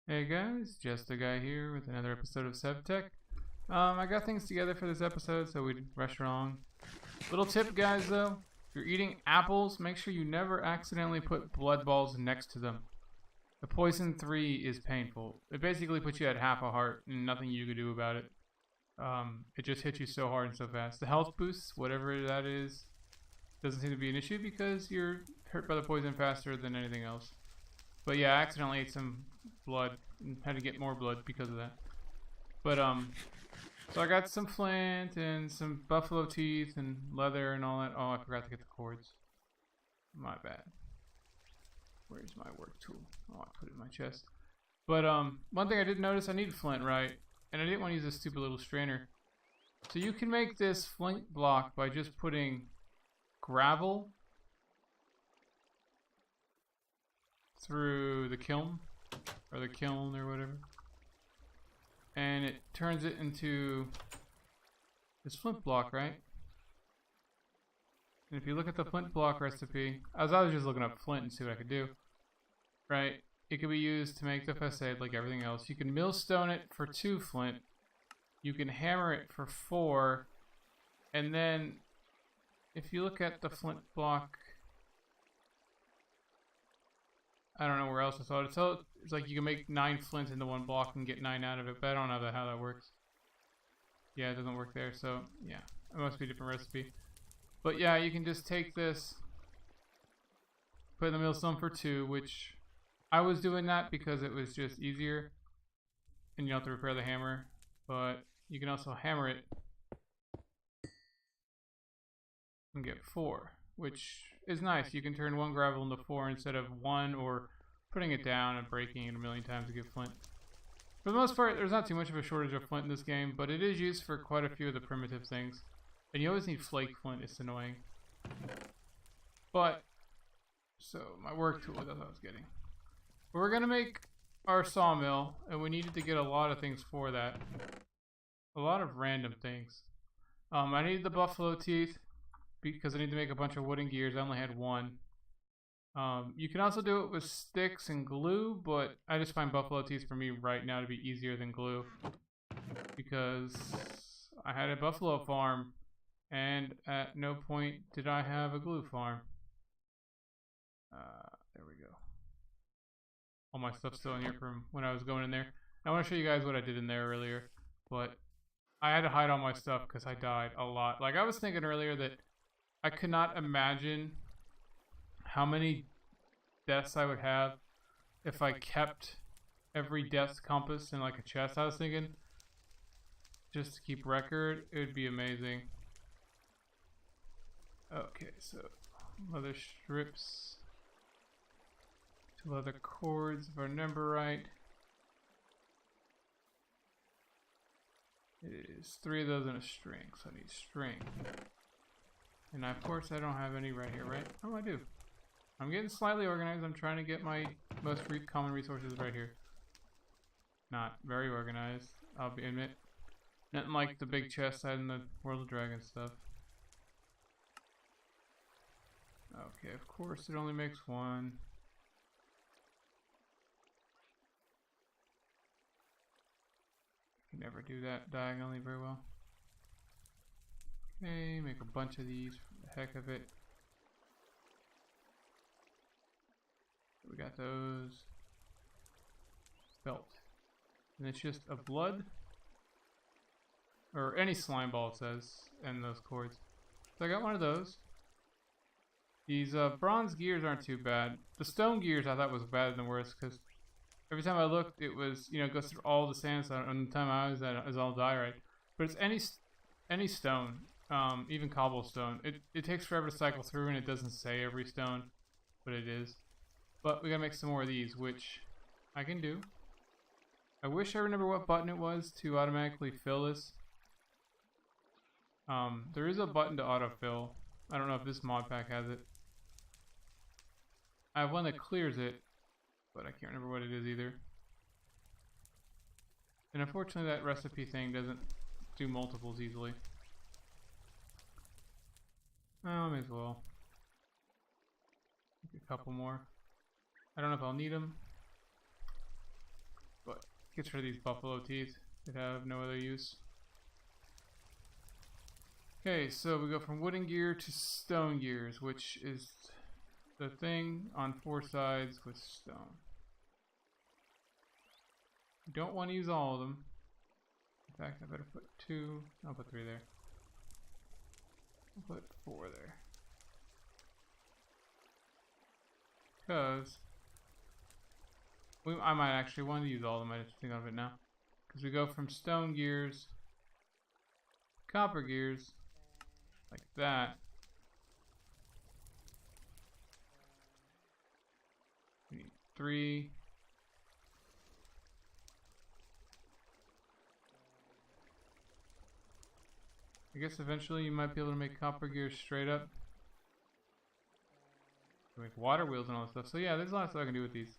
Hey guys, Justa guy here with another episode of Sevtech. I got things together for this episode, so we'd rush along. Little tip, guys, though: if you're eating apples, make sure you never accidentally put blood balls next to them. The poison 3 is painful. It basically puts you at half a heart, and nothing you can do about it. It just hits you so hard and so fast. The health boosts, whatever that is, doesn't seem to be an issue because you're hurt by the poison faster than anything else. But yeah, I accidentally ate some blood and had to get more blood because of that. But so I got some flint and some buffalo teeth and leather and all that. Oh, I forgot to get the cords. My bad. Where's my work tool? Oh, I put it in my chest. But one thing I did notice, I needed flint, right? And I didn't want to use this stupid little strainer. So you can make this flint block by just putting gravel through the kiln or whatever, and it turns it into this flint block, right? And if you look at the flint block recipe, I was just looking up flint and see what I could do, right? It could be used to make the facade like everything else. You can millstone it for 2 flint, you can hammer it for 4, and then if you look at the flint block, I don't know where else I saw it. So it's like you can make 9 flints into 1 block and get 9 out of it, but I don't know how that works. Yeah, it doesn't work there, so yeah, it must be a different recipe. But yeah, you can just take this, put in the millstone for 2, which I was doing that because it was just easier, and you don't have to repair the hammer. But you can also hammer it and get 4, which is nice. You can turn 1 gravel into 4 instead of 1, or putting it down and breaking it a million times to get flint. For the most part, there's not too much of a shortage of flint in this game, but it is used for quite a few of the primitive things. And you always need flake flint, it's annoying. But, so my work tool, that's what I was getting. But we're gonna make our sawmill, and we needed to get a lot of things for that. A lot of random things. I needed the buffalo teeth, because I need to make a bunch of wooden gears. I only had 1. You can also do it with sticks and glue, but I just find buffalo teeth for me right now to be easier than glue, because I had a buffalo farm and at no point did I have a glue farm. There we go. All my stuff's still in here from when I was going in there. I want to show you guys what I did in there earlier, but I had to hide all my stuff because I died a lot. Like, I was thinking earlier that I could not imagine how many deaths I would have if I kept every death compass in like a chest. I was thinking, just to keep record, it would be amazing. Okay, so leather strips, 2 leather cords if I remember right. It is 3 of those in a string, so I need string. And of course I don't have any right here, right? Oh, I do. I'm getting slightly organized. I'm trying to get my most common resources right here. Not very organized, I'll admit. Nothing like the big chest side in the World of Dragons stuff. Okay, of course it only makes 1. You can never do that diagonally very well. Okay, make a bunch of these for the heck of it. We got those. Belt. And it's just a blood, or any slime ball, it says, and those cords. So I got 1 of those. These bronze gears aren't too bad. The stone gears I thought was better than worse, because every time I looked, it was, you know, it goes through all the sandstone, and the time I was at it was all diorite. But it's any stone. Even cobblestone. It takes forever to cycle through, and it doesn't say every stone, but it is. But we gotta make some more of these, which I can do. I wish I remember what button it was to automatically fill this. There is a button to autofill. I don't know if this mod pack has it. I have one that clears it, but I can't remember what it is either. And unfortunately that recipe thing doesn't do multiples easily. Oh, may as well. Make a couple more. I don't know if I'll need them. Get rid of these buffalo teeth. They have no other use. Okay, so we go from wooden gear to stone gears, which is the thing on 4 sides with stone. You don't want to use all of them. In fact, I better put 2. I'll put 3 there. I'll put 4 there. Because I might actually want to use all of them. I just think of it now. Because we go from stone gears, copper gears, like that. We need 3. I guess eventually you might be able to make copper gears straight up. Make water wheels and all that stuff. So yeah, there's a lot of stuff I can do with these.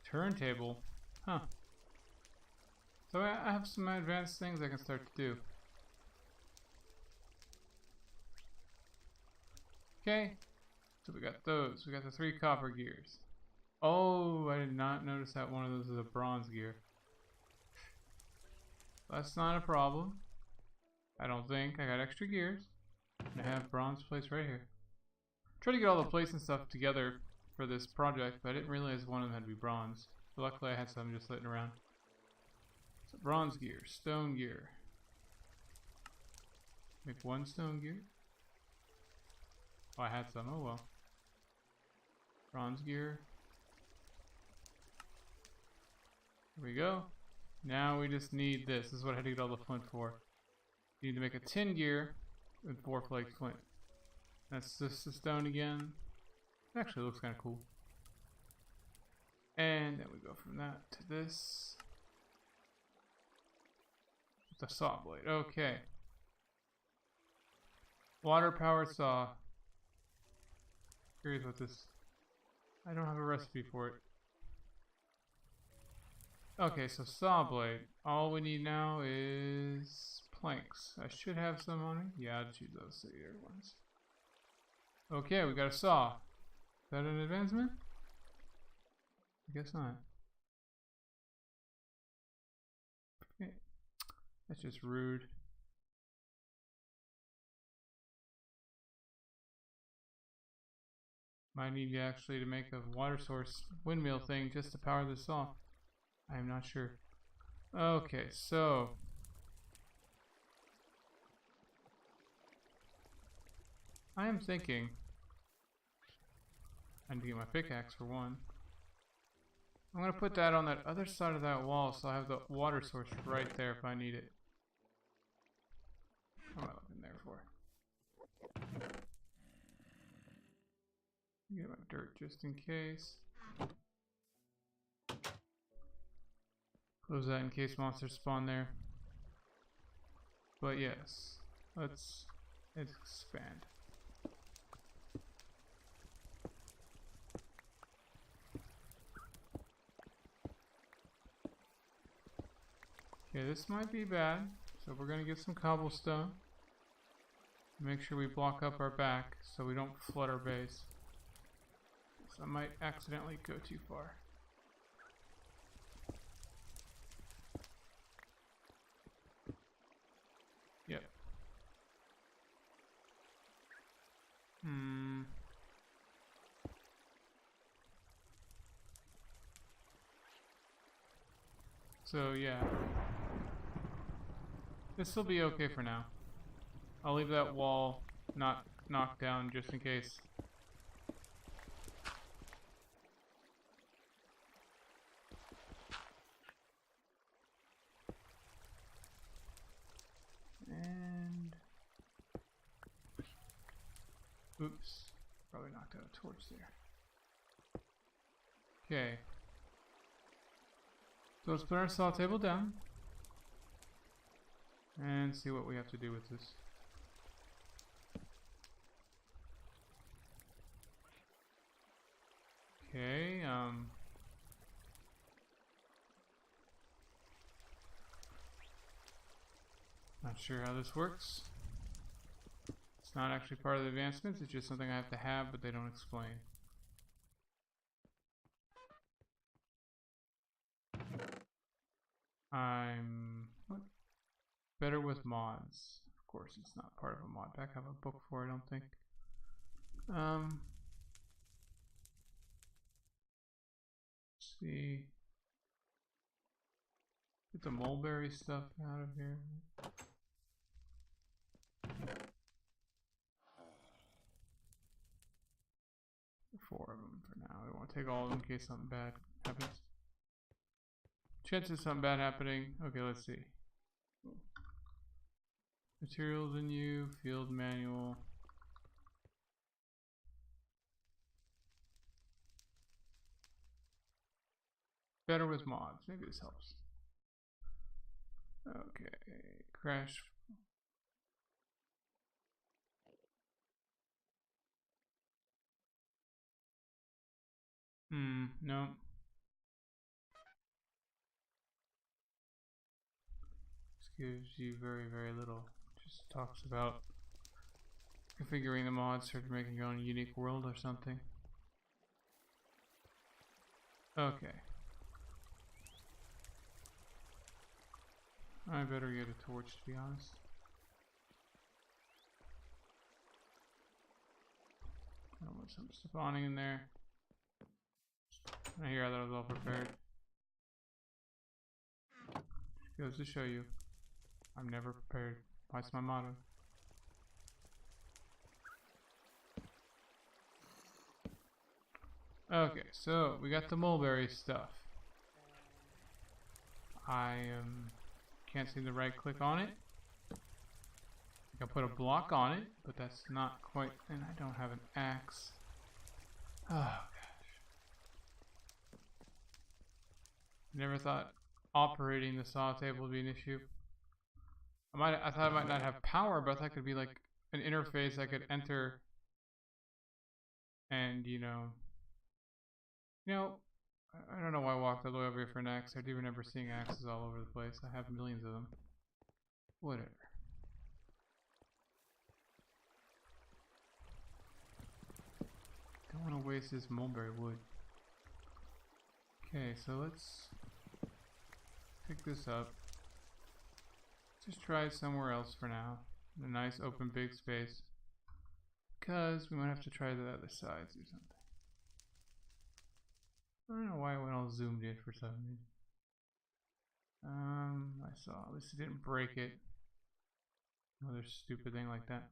Turntable. Huh. So I have some advanced things I can start to do. Okay. So we got those. We got the 3 copper gears. Oh, I did not notice that one of those is a bronze gear. That's not a problem. I don't think. I got extra gears. And I have bronze plates right here. Try to get all the plates and stuff together for this project, but I didn't realize one of them had to be bronze. But luckily I had some just sitting around. So bronze gear, stone gear. Make 1 stone gear. Oh, I had some. Oh well. Bronze gear. Here we go. Now we just need this. This is what I had to get all the flint for. You need to make a tin gear with 4 flake flint. That's just the stone again. It actually looks kind of cool. And then we go from that to this. The saw blade. Okay. Water powered saw. Curious what this. I don't have a recipe for it. Okay, so saw blade. All we need now is planks. I should have some on me. Yeah, I'll just use those 3 ones. Okay, we got a saw. Is that an advancement? I guess not. Okay. That's just rude. Might need actually to make a water source windmill thing just to power the saw. I am not sure. Okay, so I am thinking I need to get my pickaxe for one. I'm gonna put that on that other side of that wall so I have the water source right there if I need it. What am I looking there for? Get my dirt just in case. Close that in case monsters spawn there. But yes, let's expand. Okay, this might be bad, so we're gonna get some cobblestone. Make sure we block up our back so we don't flood our base. So I might accidentally go too far. Yep. So yeah. This will be okay for now. I'll leave that wall not knocked down just in case. And oops, probably knocked out a torch there. Okay. So let's put our saw table down and see what we have to do with this. Okay, not sure how this works. It's not actually part of the advancements, it's just something I have to have, but they don't explain. I'm better with mods. Of course, it's not part of a mod pack. I have a book for it, I don't think. Let's see. Get the mulberry stuff out of here. 4 of them for now. I don't want to take all of them in case something bad happens. Chances of something bad happening. Okay, let's see. Materials in you, field manual. Better with mods. Maybe this helps. Okay, crash. No. This gives you very, very little. Just talks about configuring the mods for making your own unique world or something. Okay. I better get a torch, to be honest. I don't want something spawning in there. I hear that I was all prepared. Just goes to show you, I'm never prepared. That's my motto. Okay, so we got the mulberry stuff. I can't seem to right click on it. I can put a block on it, but that's not quite, and I don't have an axe. Oh gosh. Never thought operating the saw table would be an issue. I thought I might not have power, but I thought it could be like an interface I could enter and I don't know why I walked all the way over here for an axe. I do remember seeing axes all over the place. I have millions of them. Whatever. Don't want to waste this mulberry wood. Okay, so let's pick this up. Just try it somewhere else for now. In a nice open big space. Because we might have to try the other sides or something. I don't know why it went all zoomed in for some reason. I saw, at least it didn't break it. Another stupid thing like that.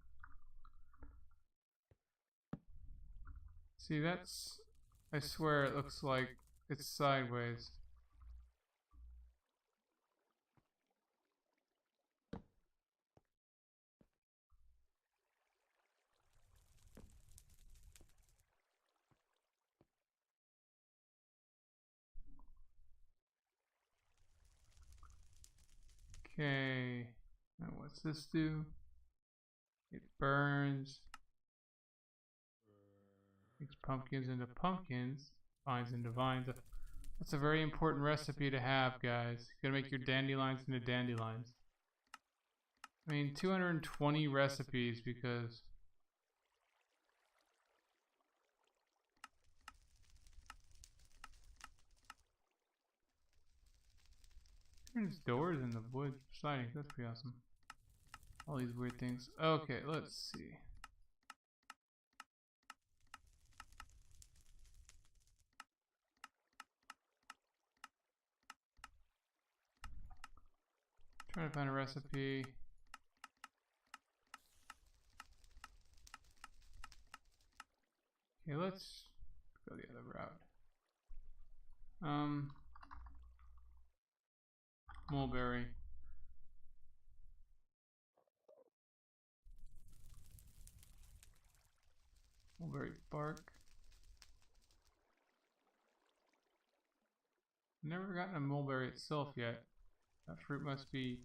See, that's, I swear it looks like it's sideways. Okay, now what's this do? It burns. Makes pumpkins into pumpkins, vines into vines. That's a very important recipe to have, guys. You gotta make your dandelions into dandelions. I mean, 220 recipes because there's doors in the wood siding. That's pretty awesome. All these weird things. Okay, let's see. Trying to find a recipe. Okay, let's go the other route. Mulberry. Mulberry bark. Never gotten a mulberry itself yet. That fruit must be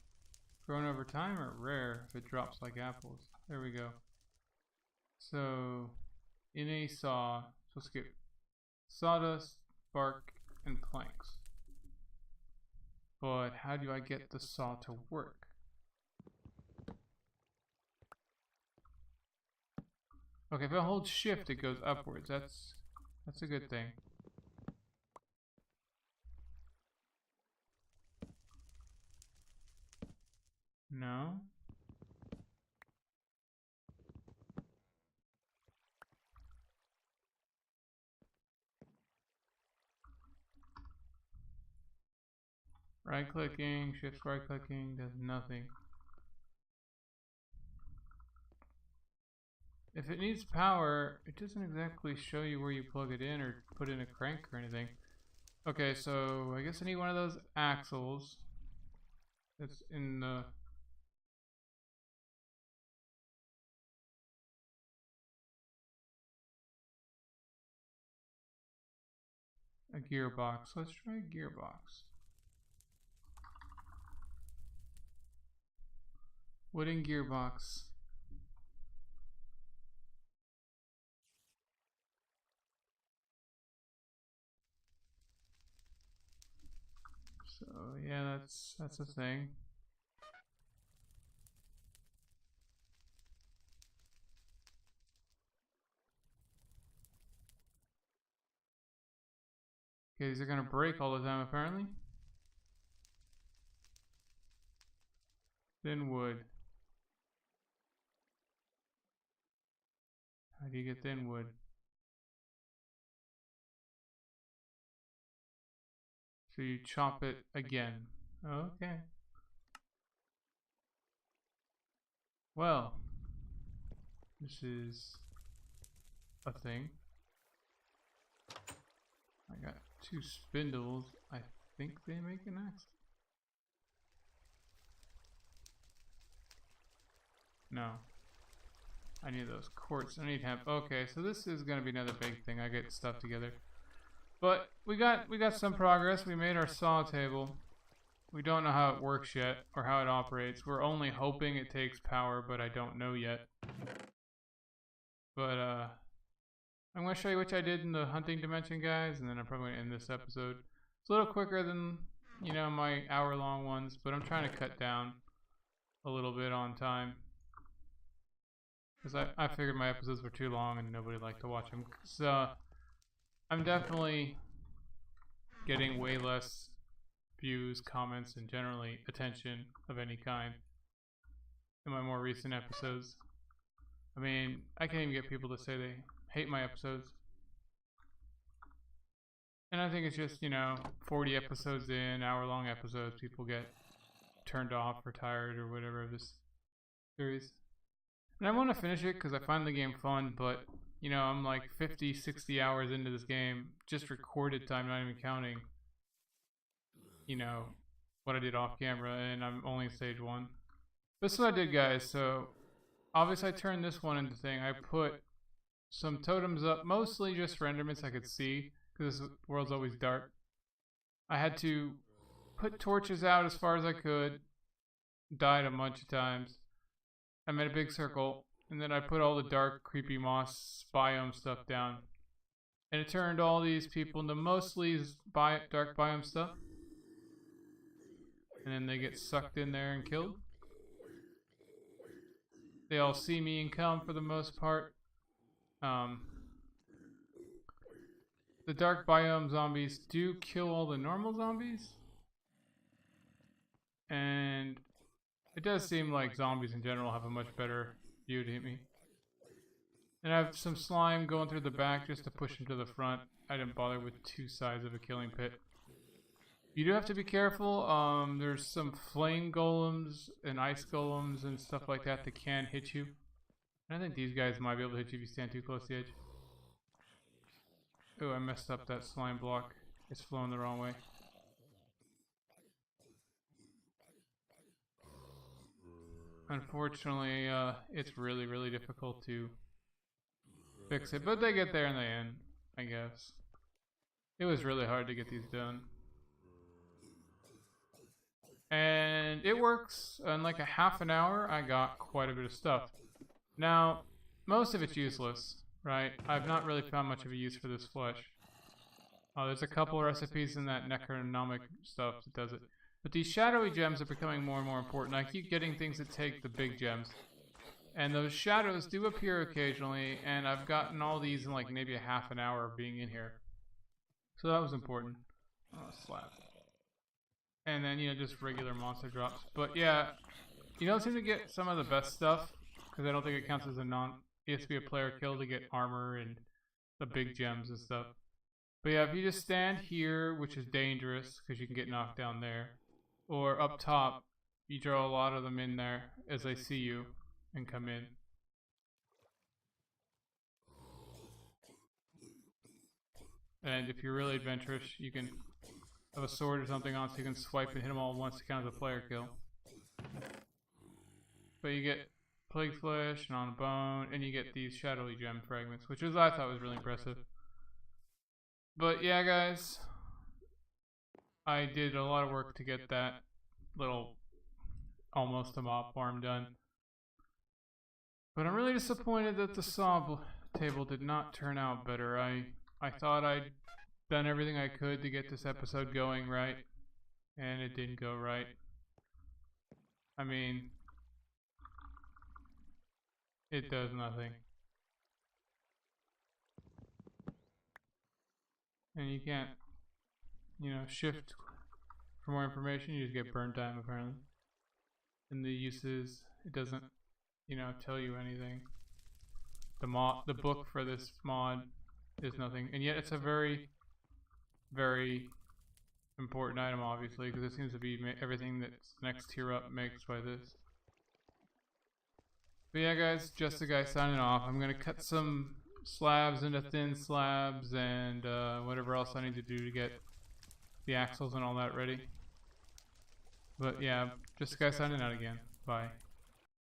grown over time or rare if it drops like apples. There we go. So, in a saw, so skip sawdust, bark, and planks. But how do I get the saw to work? Okay, if I hold shift, it goes upwards. That's a good thing. No. Right clicking, shift right clicking, does nothing. If it needs power, it doesn't exactly show you where you plug it in or put in a crank or anything. Okay, so I guess I need one of those axles. That's in the... a gearbox. Let's try a gearbox. Wooden gearbox. So yeah, that's a thing. Okay, these are gonna break all the time apparently. Thin wood. How do you get thin wood? So you chop it again. Okay. Well, this is a thing. I got 2 spindles. I think they make an axe. No. I need those quartz. I need hemp. Okay, so this is gonna be another big thing. I get stuff together. But we got some progress. We made our saw table. We don't know how it works yet or how it operates. We're only hoping it takes power, but I don't know yet. But I'm gonna show you what I did in the hunting dimension, guys, and then I'm probably gonna end this episode. It's a little quicker than, you know, my hour-long ones, but I'm trying to cut down a little bit on time. Because I figured my episodes were too long and nobody liked to watch them. So I'm definitely getting way less views, comments, and generally attention of any kind in my more recent episodes. I mean, I can't even get people to say they hate my episodes. And I think it's just, you know, 40 episodes in, hour-long episodes, people get turned off or tired or whatever of this series. And I want to finish it because I find the game fun, but, you know, I'm like 50, 60 hours into this game, just recorded time, not even counting, you know, what I did off camera, and I'm only stage 1. This is what I did, guys. So, obviously I turned this one into thing. I put some totems up, mostly just for enderments I could see, because this world's always dark. I had to put torches out as far as I could, died a bunch of times. I made a big circle, and then I put all the dark, creepy moss biome stuff down. And it turned all these people into mostly dark biome stuff. And then they get sucked in there and killed. They all see me and come for the most part. The dark biome zombies do kill all the normal zombies. And it does seem like zombies in general have a much better view to hit me. And I have some slime going through the back just to push them to the front. I didn't bother with 2 sides of a killing pit. You do have to be careful. There's some flame golems and ice golems and stuff like that that can hit you. And I think these guys might be able to hit you if you stand too close to the edge. Oh, I messed up that slime block. It's flowing the wrong way. Unfortunately, it's really, really difficult to fix it, but they get there in the end, I guess. It was really hard to get these done. And it works. In like a half an hour, I got quite a bit of stuff. Now, most of it's useless, right? I've not really found much of a use for this flesh. There's a couple recipes in that necronomic stuff that does it. But these shadowy gems are becoming more and more important. I keep getting things that take the big gems. And those shadows do appear occasionally, and I've gotten all these in like maybe a half an hour of being in here. So that was important. Oh, slap. And then, you know, just regular monster drops. But yeah, you don't seem to get some of the best stuff, because I don't think it counts as a it has to be a player kill to get armor and the big gems and stuff. But yeah, if you just stand here, which is dangerous, because you can get knocked down there, or up top, you draw a lot of them in there as they see you and come in. And if you're really adventurous, you can have a sword or something on so you can swipe and hit them all at once to count as a player kill. But you get plague flesh and on a bone, and you get these shadowy gem fragments, which I thought was really impressive. But yeah, guys, I did a lot of work to get that little almost a mob farm done. But I'm really disappointed that the saw table did not turn out better. I thought I'd done everything I could to get this episode going right, and it didn't go right. I mean, it does nothing. And you can't, shift for more information. You just get burn time, apparently. And the uses, it doesn't, tell you anything. The book for this mod is nothing, and yet it's a very, very important item, obviously, because it seems to be everything that's next tier up makes by this. But yeah, guys, just the guy signing off. I'm gonna cut some slabs into thin slabs and whatever else I need to do to get the axles and all that ready. But yeah, just the guy signing out again. Bye.